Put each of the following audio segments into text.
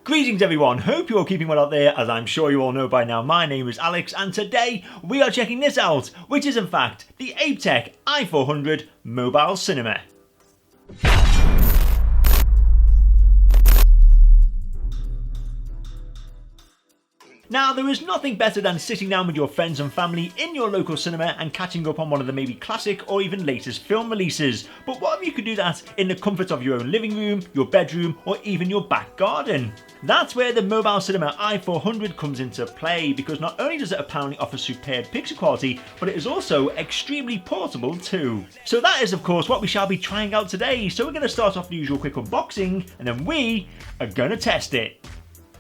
Greetings everyone, hope you're all keeping well out there. As I'm sure you all know by now, my name is Alex and today we are checking this out, which is in fact the AIPTEK i400 Mobile Cinema. Now, there is nothing better than sitting down with your friends and family in your local cinema and catching up on one of the maybe classic or even latest film releases. But what if you could do that in the comfort of your own living room, your bedroom, or even your back garden? That's where the MobileCinema i400 comes into play, because not only does it apparently offer superb picture quality, but it is also extremely portable too. So that is of course what we shall be trying out today. So we're going to start off the usual quick unboxing, and then we are going to test it.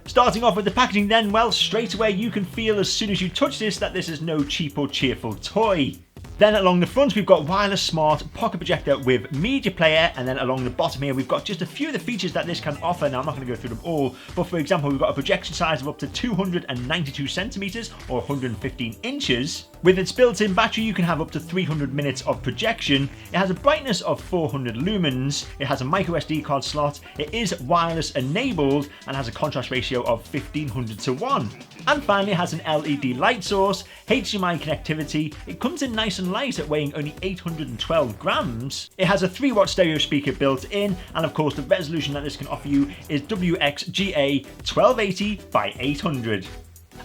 Starting off with the packaging then, well, straight away you can feel as soon as you touch this that this is no cheap or cheerful toy. Then along the front we've got wireless smart pocket projector with media player, and then along the bottom here we've got just a few of the features that this can offer. Now I'm not going to go through them all, but for example we've got a projection size of up to 292 centimeters or 115 inches. With its built-in battery you can have up to 300 minutes of projection. It has a brightness of 400 lumens, it has a micro SD card slot, it is wireless enabled and has a contrast ratio of 1500:1. And finally it has an LED light source, HDMI connectivity, it comes in nice and light at weighing only 812 grams. It has a 3-watt stereo speaker built in, and of course the resolution that this can offer you is WXGA 1280 by 800.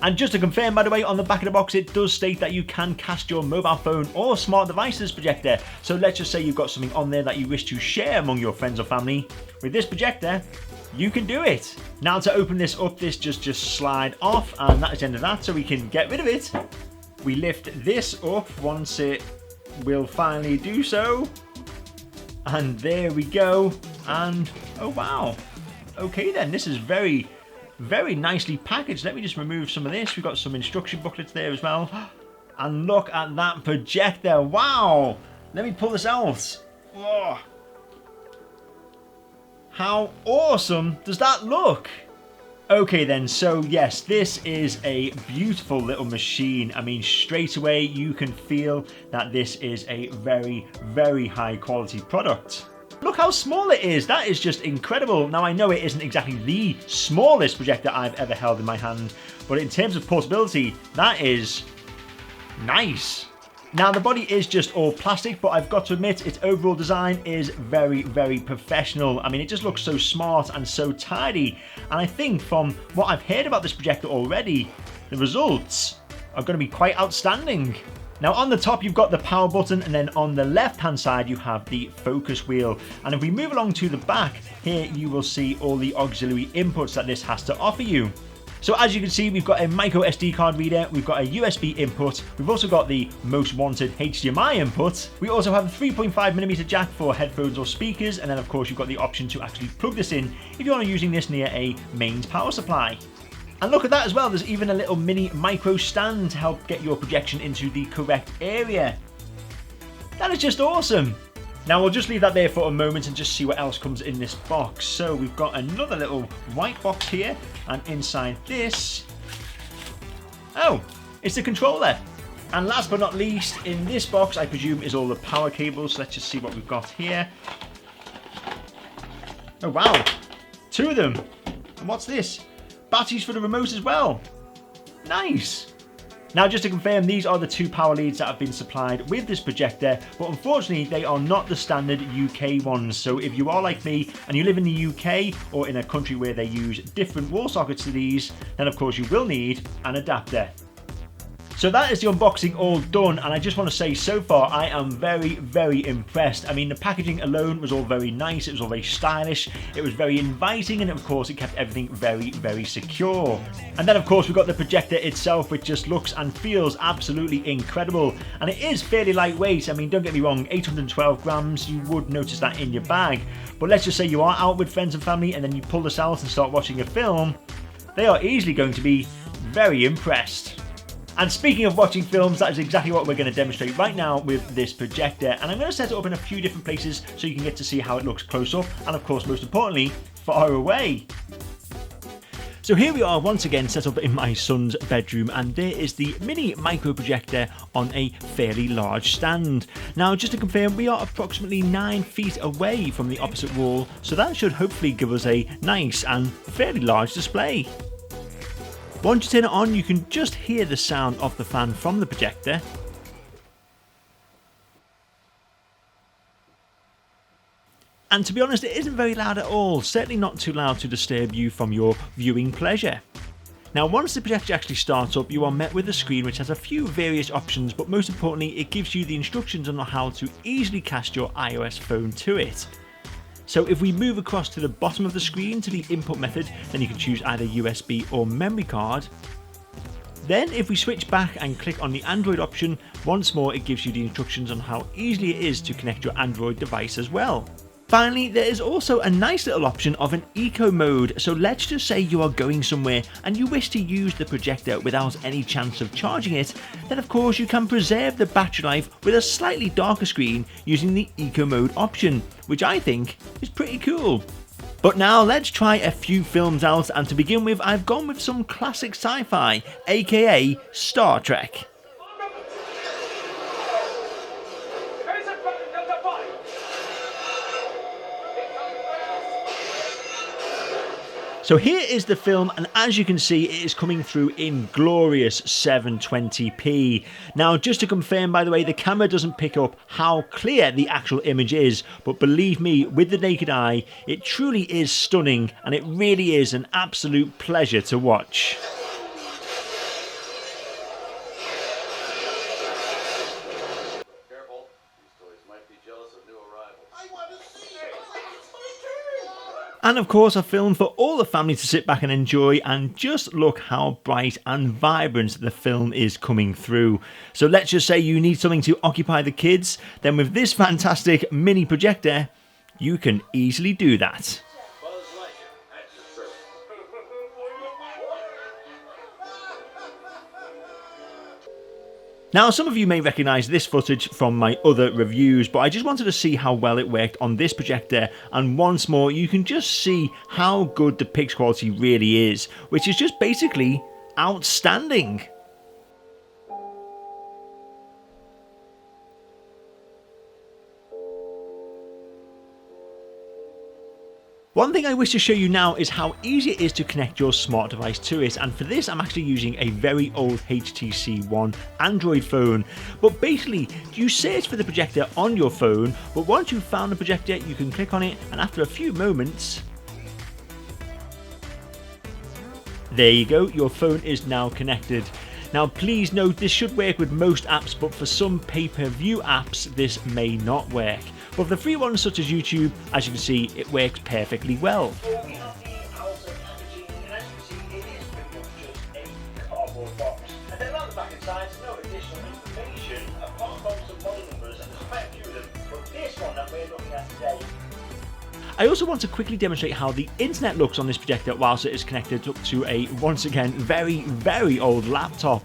And just to confirm, by the way, on the back of the box it does state that you can cast your mobile phone or smart devices projector. So let's just say you've got something on there that you wish to share among your friends or family. With this projector, you can do it. Now to open this up, this just slide off, and that is the end of that, so we can get rid of it. We lift this up once it will finally do so. And there we go. And oh wow. Okay then, this is very nicely packaged. Let me just remove some of this. We've got some instruction booklets there as well. And look at that projector. Wow. Let me pull this out. Oh. How awesome does that look? Okay then, so yes, this is a beautiful little machine. I mean, straight away you can feel that this is a very high quality product. Look how small it is. That is just incredible. Now I know it isn't exactly the smallest projector I've ever held in my hand, but in terms of portability, that is nice. Now the body is just all plastic, but I've got to admit its overall design is very professional. I mean, it just looks so smart and so tidy, and I think from what I've heard about this projector already, the results are going to be quite outstanding. Now on the top you've got the power button, and then on the left hand side you have the focus wheel, and if we move along to the back here you will see all the auxiliary inputs that this has to offer you. So as you can see, we've got a micro SD card reader, we've got a USB input, we've also got the most wanted HDMI input, we also have a 3.5mm jack for headphones or speakers, and then of course you've got the option to actually plug this in if you're using this near a mains power supply. And look at that as well, there's even a little mini micro stand to help get your projection into the correct area. That is just awesome. Now we'll just leave that there for a moment and just see what else comes in this box. So we've got another little white box here, and inside this, oh, it's the controller. And last but not least, in this box I presume is all the power cables. So let's just see what we've got here. Oh wow, 2 of them. And what's this? Batteries for the remote as well. Nice. Now just to confirm, these are the 2 power leads that have been supplied with this projector, but unfortunately they are not the standard UK ones. So if you are like me and you live in the UK or in a country where they use different wall sockets to these, then of course you will need an adapter. So that is the unboxing all done, and I just want to say so far I am very impressed. I mean, the packaging alone was all very nice, it was all very stylish, it was very inviting, and of course it kept everything very secure. And then of course we've got the projector itself, which just looks and feels absolutely incredible, and it is fairly lightweight. I mean, don't get me wrong, 812 grams, you would notice that in your bag, but let's just say you are out with friends and family and then you pull this out and start watching a film, they are easily going to be very impressed. And speaking of watching films, that is exactly what we're going to demonstrate right now with this projector. And I'm going to set it up in a few different places so you can get to see how it looks close up and of course most importantly, far away. So here we are once again set up in my son's bedroom, and there is the mini micro projector on a fairly large stand. Now just to confirm, we are approximately 9 feet away from the opposite wall, so that should hopefully give us a nice and fairly large display. Once you turn it on, you can just hear the sound of the fan from the projector. And to be honest, it isn't very loud at all, certainly not too loud to disturb you from your viewing pleasure. Now once the projector actually starts up, you are met with a screen which has a few various options, but most importantly it gives you the instructions on how to easily cast your iOS phone to it. So if we move across to the bottom of the screen to the input method, then you can choose either USB or memory card. Then if we switch back and click on the Android option, once more it gives you the instructions on how easily it is to connect your Android device as well. Finally, there is also a nice little option of an eco mode, so let's just say you are going somewhere and you wish to use the projector without any chance of charging it, then of course you can preserve the battery life with a slightly darker screen using the eco mode option, which I think is pretty cool. But now let's try a few films out, and to begin with I've gone with some classic sci-fi, aka Star Trek. So here is the film, and as you can see it is coming through in glorious 720p. Now just to confirm, by the way, the camera doesn't pick up how clear the actual image is, but believe me, with the naked eye it truly is stunning, and it really is an absolute pleasure to watch. And of course a film for all the family to sit back and enjoy, and just look how bright and vibrant the film is coming through. So let's just say you need something to occupy the kids, then with this fantastic mini projector you can easily do that. Now some of you may recognise this footage from my other reviews, but I just wanted to see how well it worked on this projector, and once more you can just see how good the picture quality really is, which is just basically outstanding. One thing I wish to show you now is how easy it is to connect your smart device to it, and for this I'm actually using a very old HTC One Android phone. But basically you search for the projector on your phone, but once you've found the projector you can click on it, and after a few moments, there you go, your phone is now connected. Now please note this should work with most apps, but for some pay-per-view apps this may not work. But for free ones such as YouTube, as you can see, it works perfectly well. So we have the outer packaging, and as you can see, it is pretty much just a cardboard box. And then on the back and sides, no additional information apart from some model numbers, and there's quite a few of them. But this one that we're looking at today. I also want to quickly demonstrate how the internet looks on this projector whilst it is connected up to a, once again, very old laptop.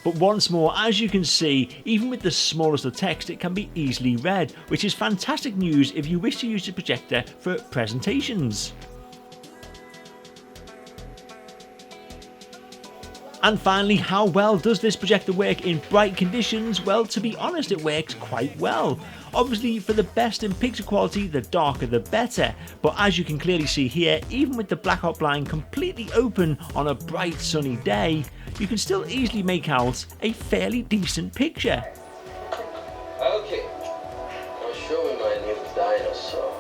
But once more, as you can see, even with the smallest of text it can be easily read, which is fantastic news if you wish to use the projector for presentations. And finally, how well does this projector work in bright conditions? Well, to be honest, it works quite well. Obviously, for the best in picture quality, the darker the better. But as you can clearly see here, even with the blackout blind completely open on a bright sunny day, you can still easily make out a fairly decent picture. Okay, I'll show you my new dinosaur.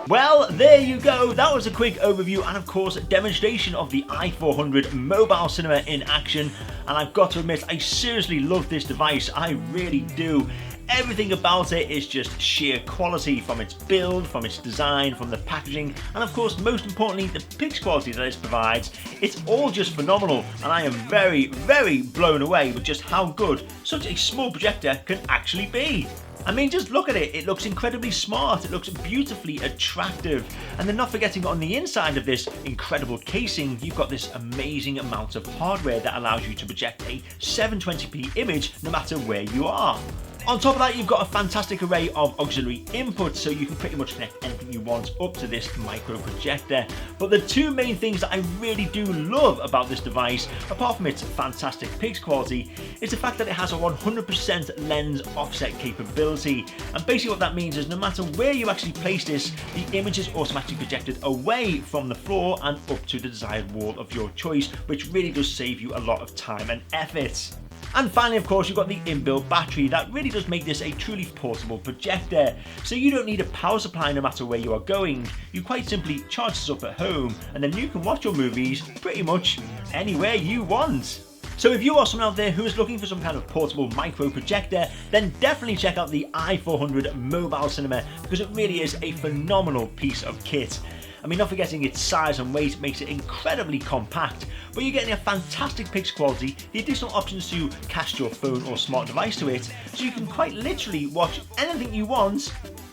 Well, there you go. That was a quick overview and of course a demonstration of the i400 mobile cinema in action. And I've got to admit, I seriously love this device. I really do. Everything about it is just sheer quality, from its build, from its design, from the packaging, and of course most importantly the picture quality that it provides. It's all just phenomenal, and I am very blown away with just how good such a small projector can actually be. I mean, just look at it. It looks incredibly smart, it looks beautifully attractive, and then not forgetting on the inside of this incredible casing you've got this amazing amount of hardware that allows you to project a 720p image no matter where you are. On top of that, you've got a fantastic array of auxiliary inputs, so you can pretty much connect anything you want up to this micro projector. But the two main things that I really do love about this device, apart from its fantastic pixel quality, is the fact that it has a 100% lens offset capability. And basically what that means is no matter where you actually place this, the image is automatically projected away from the floor and up to the desired wall of your choice, which really does save you a lot of time and effort. And finally, of course, you've got the inbuilt battery that really does make this a truly portable projector. So you don't need a power supply no matter where you are going. You quite simply charge this up at home and then you can watch your movies pretty much anywhere you want. So if you are someone out there who is looking for some kind of portable micro projector, then definitely check out the i400 MobileCinema, because it really is a phenomenal piece of kit. I mean, not forgetting its size and weight makes it incredibly compact, but you're getting a fantastic pixel quality, the additional options to cast your phone or smart device to it, so you can quite literally watch anything you want,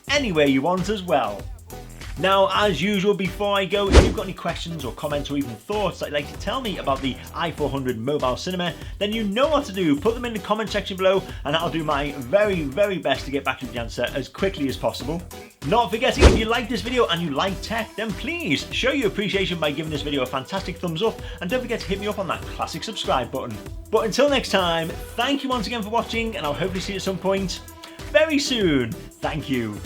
anywhere you want as well. Now, as usual, before I go, if you've got any questions or comments or even thoughts that you'd like to tell me about the i400 MobileCinema, then you know what to do. Put them in the comment section below and I'll do my very best to get back to the answer as quickly as possible. Not forgetting, if you like this video and you like tech, then please show your appreciation by giving this video a fantastic thumbs up, and don't forget to hit me up on that classic subscribe button. But until next time, thank you once again for watching, and I'll hopefully see you at some point very soon. Thank you.